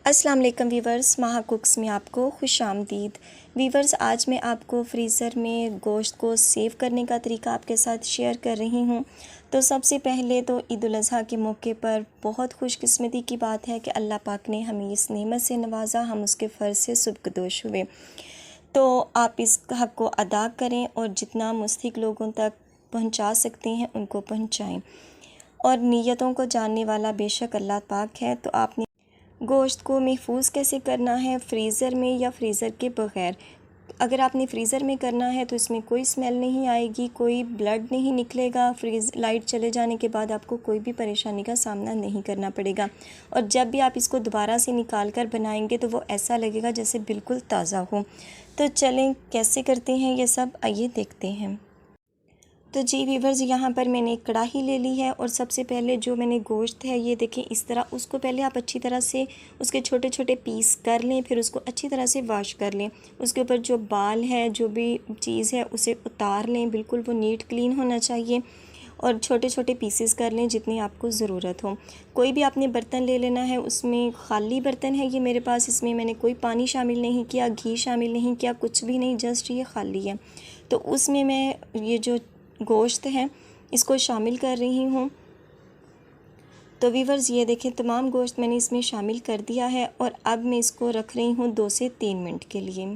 अस्सलाम वालेकुम वीवर्स, माहा कुक्स में आपको खुशामदीद। वीवर्स, आज मैं आपको फ्रीज़र में गोश्त को सेव करने का तरीका आपके साथ शेयर कर रही हूँ। तो सबसे पहले तो ईद उल अज़हा के मौके पर बहुत खुशकिस्मती की बात है कि अल्लाह पाक ने हमें इस नेमत से नवाजा, हम उसके फ़र्ज़ से सुबकदोश हुए। तो आप इस हक़ को अदा करें और जितना मुस्तहिक़ लोगों तक पहुँचा सकते हैं उनको पहुँचाएँ। और नीयतों को जानने वाला बेशक अल्लाह पाक है। तो आपने गोश्त को महफूज कैसे करना है, फ्रीज़र में या फ्रीज़र के बग़ैर। अगर आपने फ्रीज़र में करना है तो इसमें कोई स्मेल नहीं आएगी, कोई ब्लड नहीं निकलेगा। लाइट चले जाने के बाद आपको कोई भी परेशानी का सामना नहीं करना पड़ेगा। और जब भी आप इसको दोबारा से निकाल कर बनाएंगे तो वो ऐसा लगेगा जैसे बिल्कुल ताज़ा हो। तो चलें कैसे करते हैं ये सब, आइए देखते हैं। तो जी वीवर्स, यहाँ पर मैंने एक कढ़ाई ले ली है और सबसे पहले जो मैंने गोश्त है ये देखें इस तरह, उसको पहले आप अच्छी तरह से उसके छोटे छोटे पीस कर लें, फिर उसको अच्छी तरह से वॉश कर लें। उसके ऊपर जो बाल है, जो भी चीज़ है उसे उतार लें, बिल्कुल वो नीट क्लीन होना चाहिए। और छोटे छोटे पीसेस कर लें जितनी आपको ज़रूरत हो। कोई भी आपने बर्तन ले लेना है, उसमें खाली बर्तन है ये मेरे पास, इसमें मैंने कोई पानी शामिल नहीं किया, घी शामिल नहीं किया, कुछ भी नहीं, जस्ट ये खाली है। तो उसमें मैं ये जो गोश्त है इसको शामिल कर रही हूँ। तो वीवर्स ये देखें, तमाम गोश्त मैंने इसमें शामिल कर दिया है और अब मैं इसको रख रही हूँ 2 से 3 मिनट के लिए।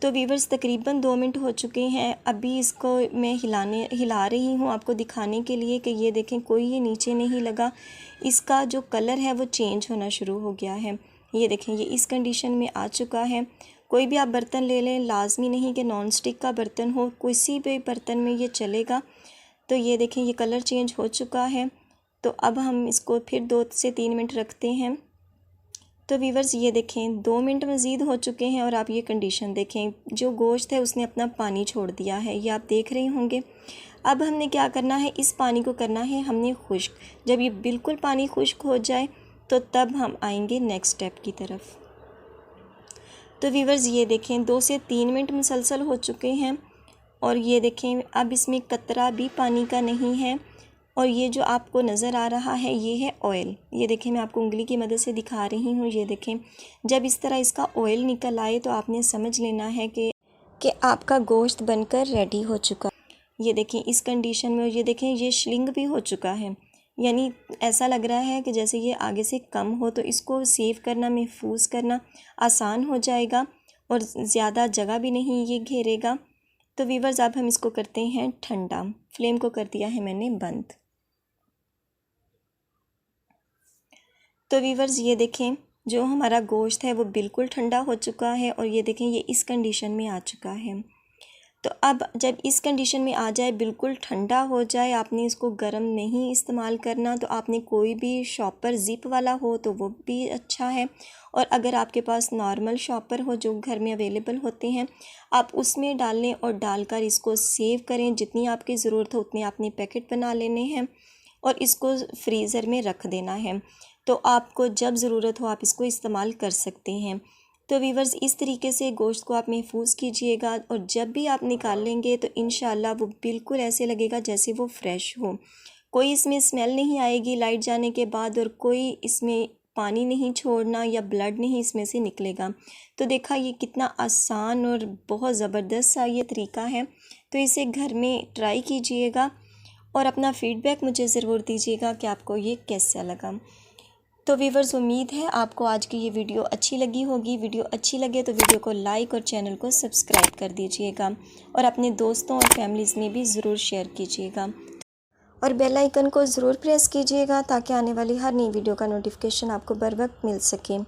तो वीवर्स तकरीबन 2 मिनट हो चुके हैं। अभी इसको मैं हिला रही हूँ आपको दिखाने के लिए कि ये देखें कोई ये नीचे नहीं लगा। इसका जो कलर है वो चेंज होना शुरू हो गया है। ये देखें, ये इस कंडीशन में आ चुका है। कोई भी आप बर्तन ले लें, लाजमी नहीं कि नॉन स्टिक का बर्तन हो, किसी भी बर्तन में ये चलेगा। तो ये देखें, ये कलर चेंज हो चुका है। तो अब हम इसको फिर 2 से 3 मिनट रखते हैं। तो वीवर्स ये देखें 2 मिनट मज़ीद हो चुके हैं और आप ये कंडीशन देखें, जो गोश्त है उसने अपना पानी छोड़ दिया है, ये आप देख रहे होंगे। अब हमने क्या करना है, इस पानी को करना है हमने खुश्क। जब ये बिल्कुल पानी खुश्क हो जाए तो तब हम आएंगे नेक्स्ट स्टेप की तरफ। तो वीवर्स ये देखें 2 से 3 मिनट मुसलसल हो चुके हैं और ये देखें अब इसमें कतरा भी पानी का नहीं है। और ये जो आपको नज़र आ रहा है ये है ऑयल। ये देखें, मैं आपको उंगली की मदद से दिखा रही हूँ। ये देखें, जब इस तरह इसका ऑयल निकल आए तो आपने समझ लेना है कि आपका गोश्त बनकर रेडी हो चुका। ये देखें इस कंडीशन में, ये देखें ये श्लिंग भी हो चुका है, यानी ऐसा लग रहा है कि जैसे ये आगे से कम हो। तो इसको सेव करना, महफूज करना आसान हो जाएगा और ज़्यादा जगह भी नहीं ये घेरेगा। तो वीवर्स अब हम इसको करते हैं ठंडा। फ्लेम को कर दिया है मैंने बंद। तो वीवर्स ये देखें, जो हमारा गोश्त है वो बिल्कुल ठंडा हो चुका है और ये देखें ये इस कंडीशन में आ चुका है। तो अब जब इस कंडीशन में आ जाए, बिल्कुल ठंडा हो जाए, आपने इसको गर्म नहीं इस्तेमाल करना। तो आपने कोई भी शॉपर ज़िप वाला हो तो वो भी अच्छा है, और अगर आपके पास नॉर्मल शॉपर हो जो घर में अवेलेबल होते हैं, आप उसमें डाल लें और डालकर इसको सेव करें। जितनी आपकी ज़रूरत हो उतने आपने पैकेट बना लेने हैं और इसको फ्रीज़र में रख देना है। तो आपको जब ज़रूरत हो आप इसको इस्तेमाल कर सकते हैं। तो वीवर्स इस तरीके से गोश्त को आप महफूज कीजिएगा और जब भी आप निकाल लेंगे तो इंशाल्लाह वो बिल्कुल ऐसे लगेगा जैसे वो फ़्रेश हो। कोई इसमें स्मेल नहीं आएगी लाइट जाने के बाद, और कोई इसमें पानी नहीं छोड़ना या ब्लड नहीं इसमें से निकलेगा। तो देखा, ये कितना आसान और बहुत ज़बरदस्त सा ये तरीका है। तो इसे घर में ट्राई कीजिएगा और अपना फ़ीडबैक मुझे ज़रूर दीजिएगा कि आपको ये कैसा लगा। तो वीवर्स उम्मीद है आपको आज की ये वीडियो अच्छी लगी होगी। वीडियो अच्छी लगे तो वीडियो को लाइक और चैनल को सब्सक्राइब कर दीजिएगा और अपने दोस्तों और फैमिलीज़ में भी ज़रूर शेयर कीजिएगा और बेल आइकन को ज़रूर प्रेस कीजिएगा ताकि आने वाली हर नई वीडियो का नोटिफिकेशन आपको बर वक्त मिल सके।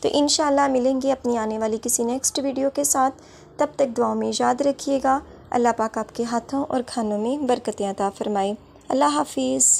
तो इंशाल्लाह मिलेंगे अपनी आने वाली किसी नेक्स्ट वीडियो के साथ। तब तक दुआओं में याद रखिएगा। अल्लाह पाक आपके हाथों और खानों में बरकतें अता फरमाए। अल्लाह हाफिज़।